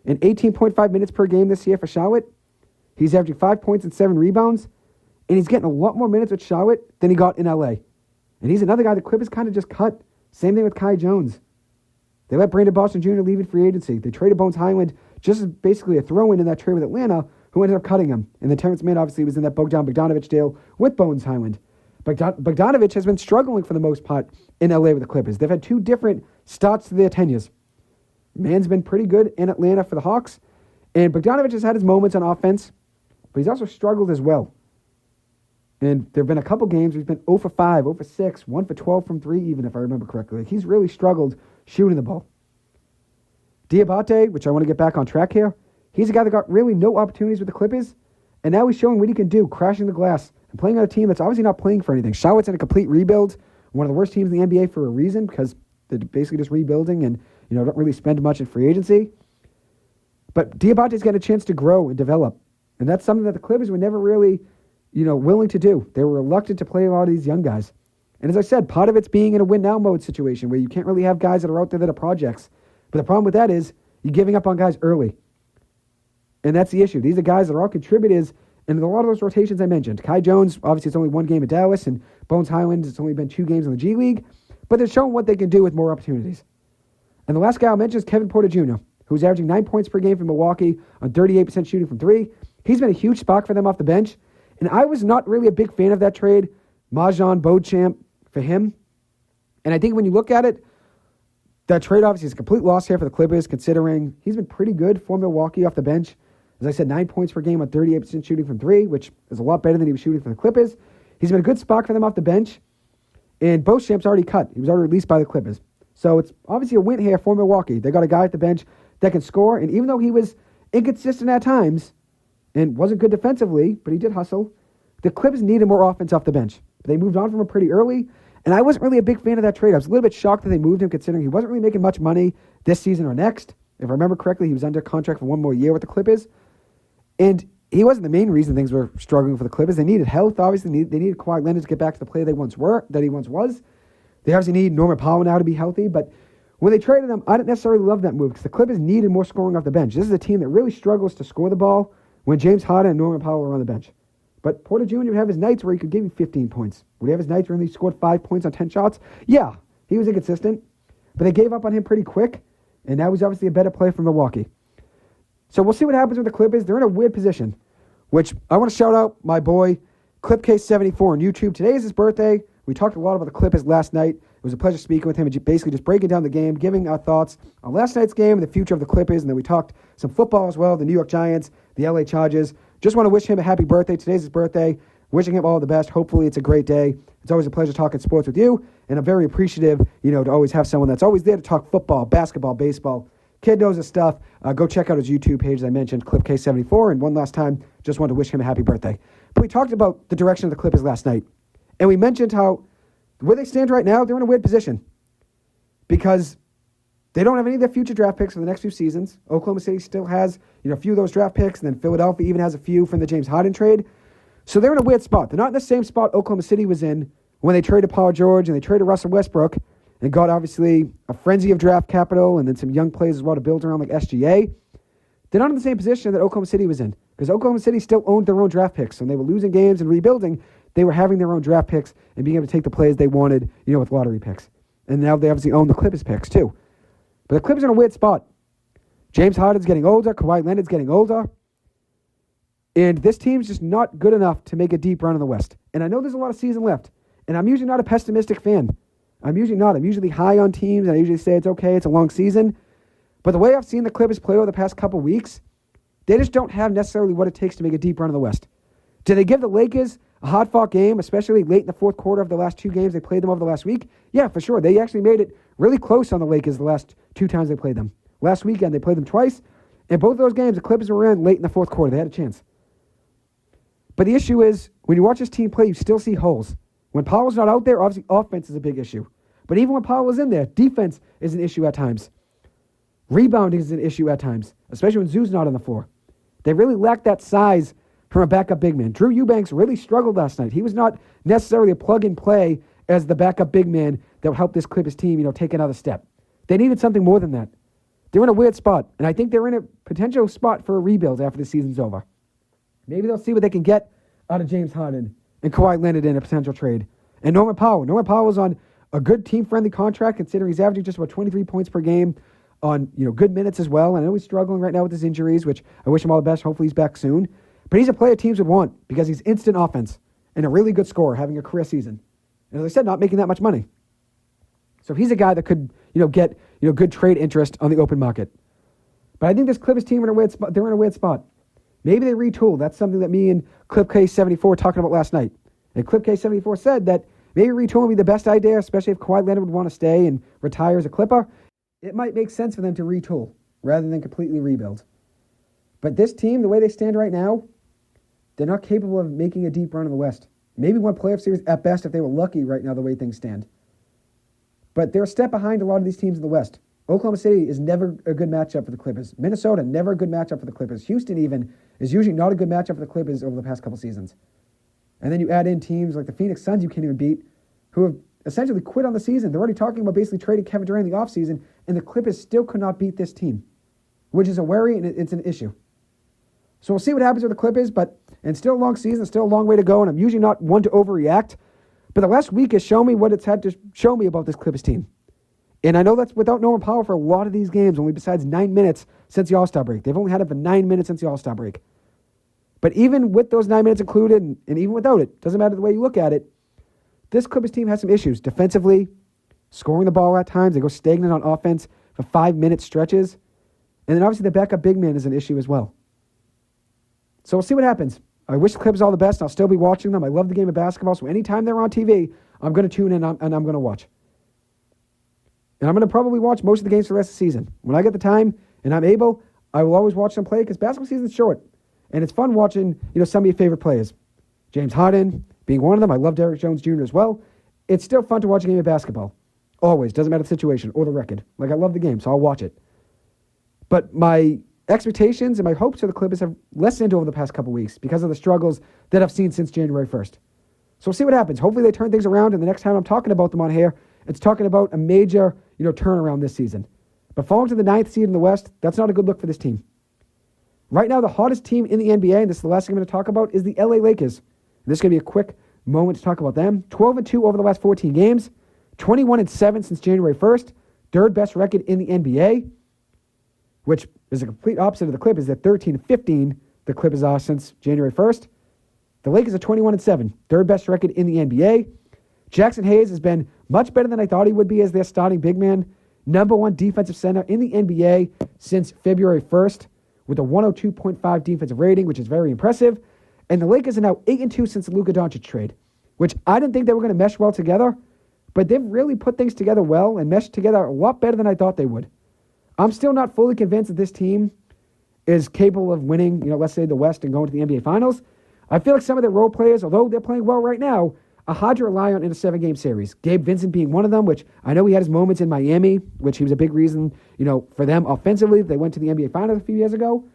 and 18.5 minutes per game this year for Charlotte. He's averaging 5 points and 7 rebounds, and he's getting a lot more minutes with Charlotte than he got in LA. And he's another guy the Clippers kind of just cut. Same thing with Kai Jones. They let Brandon Boston Jr. leave in free agency. They traded Bones Highland just as basically a throw-in in that trade with Atlanta, who ended up cutting him. And then Terrence Mann obviously was in that Bogdanovich deal with Bones Highland. Bogdanovich has been struggling for the most part in LA with the Clippers. They've had 2 different starts to their tenures. Mann's been pretty good in Atlanta for the Hawks, and Bogdanovich has had his moments on offense, but he's also struggled as well. And there have been a couple games where he's been 0 for 5, 0 for 6, 1 for 12 from 3 even, if I remember correctly. Like, he's really struggled shooting the ball. Diabate, which I want to get back on track here, he's a guy that got really no opportunities with the Clippers, and now he's showing what he can do, crashing the glass, and playing on a team that's obviously not playing for anything. Charlotte's in a complete rebuild, one of the worst teams in the NBA for a reason, because they're basically just rebuilding and don't really spend much in free agency. But Diabate's getting a chance to grow and develop, and that's something that the Clippers were never really willing to do. They were reluctant to play a lot of these young guys. And as I said, part of it's being in a win-now mode situation where you can't really have guys that are out there that are projects. But the problem with that is you're giving up on guys early. And that's the issue. These are guys that are all contributors in a lot of those rotations I mentioned. Kai Jones, obviously it's only 1 game in Dallas, and Bones Highland, it's only been 2 games in the G League. But they're showing what they can do with more opportunities. And the last guy I'll mention is Kevin Porter Jr., who's averaging 9 points per game for Milwaukee on 38% shooting from 3. He's been a huge spark for them off the bench. And I was not really a big fan of that trade, Majan Beauchamp, for him. And I think when you look at it, that trade obviously is a complete loss here for the Clippers, considering he's been pretty good for Milwaukee off the bench. As I said, 9 points per game on 38% shooting from 3, which is a lot better than he was shooting for the Clippers. He's been a good spark for them off the bench. And Beauchamp's already cut. He was already released by the Clippers. So it's obviously a win here for Milwaukee. They got a guy at the bench that can score. And even though he was inconsistent at times and wasn't good defensively, but he did hustle, the Clippers needed more offense off the bench. They moved on from him pretty early. And I wasn't really a big fan of that trade. I was a little bit shocked that they moved him, considering he wasn't really making much money this season or next. If I remember correctly, he was under contract for 1 more year with the Clippers. And he wasn't the main reason things were struggling for the Clippers. They needed health, obviously. They needed Kawhi Leonard to get back to the player that he once was. They obviously need Norman Powell now to be healthy. But when they traded him, I didn't necessarily love that move because the Clippers needed more scoring off the bench. This is a team that really struggles to score the ball when James Harden and Norman Powell are on the bench. But Porter Jr. would have his nights where he could give you 15 points. Would he have his nights where he scored 5 points on 10 shots? Yeah, he was inconsistent. But they gave up on him pretty quick, and now he's obviously a better player for Milwaukee. So we'll see what happens with the Clippers. They're in a weird position, which I want to shout out my boy, ClipCase74 on YouTube. Today is his birthday. We talked a lot about the Clippers last night. It was a pleasure speaking with him and basically just breaking down the game, giving our thoughts on last night's game and the future of the Clippers. And then we talked some football as well, the New York Giants, the LA Chargers. Just want to wish him a happy birthday. Today's his birthday. Wishing him all the best. Hopefully it's a great day. It's always a pleasure talking sports with you. And I'm very appreciative, to always have someone that's always there to talk football, basketball, baseball. Kid knows his stuff. Go check out his YouTube page, as I mentioned, ClipCase74. And one last time, just wanted to wish him a happy birthday. But we talked about the direction of the Clippers last night. And we mentioned how where they stand right now, they're in a weird position. Because they don't have any of their future draft picks for the next few seasons. Oklahoma City still has, a few of those draft picks, and then Philadelphia even has a few from the James Harden trade. So they're in a weird spot. They're not in the same spot Oklahoma City was in when they traded Paul George and they traded Russell Westbrook and got obviously a frenzy of draft capital and then some young players as well to build around like SGA. They're not in the same position that Oklahoma City was in because Oklahoma City still owned their own draft picks. When they were losing games and rebuilding, they were having their own draft picks and being able to take the players they wanted, with lottery picks. And now they obviously own the Clippers picks too. But the Clippers are in a weird spot. James Harden's getting older. Kawhi Leonard's getting older. And this team's just not good enough to make a deep run in the West. And I know there's a lot of season left. And I'm usually not a pessimistic fan. I'm usually not. I'm usually high on teams, and I usually say it's okay, it's a long season. But the way I've seen the Clippers play over the past couple weeks, they just don't have necessarily what it takes to make a deep run in the West. Did they give the Lakers a hard-fought game, especially late in the fourth quarter of the last 2 games they played them over the last week? Yeah, for sure. They actually made it really close on the Lakers the last 2 times they played them. Last weekend, they played them twice. And both of those games, the Clippers were in late in the fourth quarter. They had a chance. But the issue is, when you watch this team play, you still see holes. When Powell's not out there, obviously offense is a big issue. But even when Powell is in there, defense is an issue at times. Rebounding is an issue at times, especially when Zoo's not on the floor. They really lack that size from a backup big man. Drew Eubanks really struggled last night. He was not necessarily a plug-and-play as the backup big man that would help this Clippers team, take another step. They needed something more than that. they're in a weird spot, and I think they're in a potential spot for a rebuild after the season's over. Maybe they'll see what they can get out of James Harden and Kawhi Leonard in a potential trade. And Norman Powell. Norman Powell is on a good team-friendly contract, considering he's averaging just about 23 points per game on good minutes as well. And I know he's struggling right now with his injuries, which I wish him all the best. Hopefully he's back soon. But he's a player teams would want because he's instant offense and a really good scorer, having a career season. And as I said, not making that much money. So he's a guy that could get good trade interest on the open market. But I think this Clippers team are in a weird spot. They're in a weird spot. Maybe they retool. That's something that me and Clip K74 were talking about last night. And Clip K74 said that maybe retooling would be the best idea, especially if Kawhi Leonard would want to stay and retire as a Clipper. It might make sense for them to retool rather than completely rebuild. But this team, the way they stand right now, they're not capable of making a deep run in the West. Maybe one playoff series at best if they were lucky right now the way things stand. But they're a step behind a lot of these teams in the West. Oklahoma City is never a good matchup for the Clippers. Minnesota, never a good matchup for the Clippers. Houston even is usually not a good matchup for the Clippers over the past couple seasons. And then you add in teams like the Phoenix Suns you can't even beat, who have essentially quit on the season. They're already talking about basically trading Kevin Durant in the offseason, and the Clippers still could not beat this team, which is a worry and it's an issue. So we'll see what happens with the Clippers, and still a long season, still a long way to go, and I'm usually not one to overreact, but the last week has shown me what it's had to show me about this Clippers team. And I know that's without Norman Powell for a lot of these games, only besides 9 minutes since the All-Star break. They've only had it for 9 minutes since the All-Star break. But even with those 9 minutes included, and even without it, doesn't matter the way you look at it, this Clippers team has some issues. Defensively, scoring the ball at times, they go stagnant on offense for 5-minute stretches. And then obviously the backup big man is an issue as well. So we'll see what happens. I wish the Clippers all the best, and I'll still be watching them. I love the game of basketball, so anytime they're on TV, I'm going to tune in and I'm going to watch. And I'm going to probably watch most of the games for the rest of the season. When I get the time and I'm able, I will always watch them play because basketball season's short. And it's fun watching, some of your favorite players. James Harden being one of them. I love Derrick Jones Jr. as well. It's still fun to watch a game of basketball. Always. Doesn't matter the situation or the record. Like, I love the game, so I'll watch it. But my expectations and my hopes for the Clippers have lessened over the past couple weeks because of the struggles that I've seen since January 1st. So we'll see what happens. Hopefully they turn things around, and the next time I'm talking about them on here, it's talking about a major, turnaround this season. But falling to the 9th seed in the West, that's not a good look for this team. Right now, the hottest team in the NBA, and this is the last thing I'm going to talk about, is the LA Lakers. And this is going to be a quick moment to talk about them. 12-2 over the last 14 games, 21-7 since January 1st, third best record in the NBA, which is a complete opposite of the Clippers. They're 13-15, the Clippers are since January 1st. The Lakers are 21-7, third best record in the NBA. Jackson Hayes has been much better than I thought he would be as their starting big man. Number one defensive center in the NBA since February 1st with a 102.5 defensive rating, which is very impressive. And the Lakers are now 8-2 since the Luka Doncic trade, which I didn't think they were going to mesh well together, but they've really put things together well and meshed together a lot better than I thought they would. I'm still not fully convinced that this team is capable of winning, let's say the West and going to the NBA Finals. I feel like some of their role players, although they're playing well right now, are hard to rely on in a 7-game series. Gabe Vincent being one of them, which I know he had his moments in Miami, which he was a big reason, for them offensively. They went to the NBA Finals a few years ago.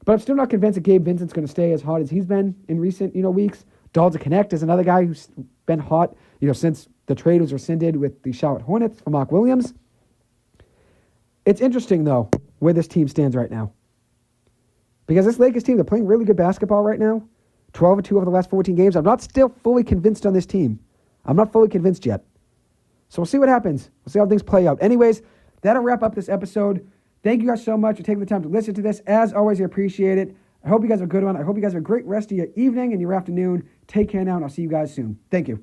But I'm still not convinced that Gabe Vincent's going to stay as hot as he's been in recent, weeks. Dalton Connect is another guy who's been hot, since the trade was rescinded with the Charlotte Hornets for Mark Williams. It's interesting, though, where this team stands right now. Because this Lakers team, they're playing really good basketball right now. 12-2 over the last 14 games. I'm not still fully convinced on this team. I'm not fully convinced yet. So we'll see what happens. We'll see how things play out. Anyways, that'll wrap up this episode. Thank you guys so much for taking the time to listen to this. As always, I appreciate it. I hope you guys have a good one. I hope you guys have a great rest of your evening and your afternoon. Take care now, and I'll see you guys soon. Thank you.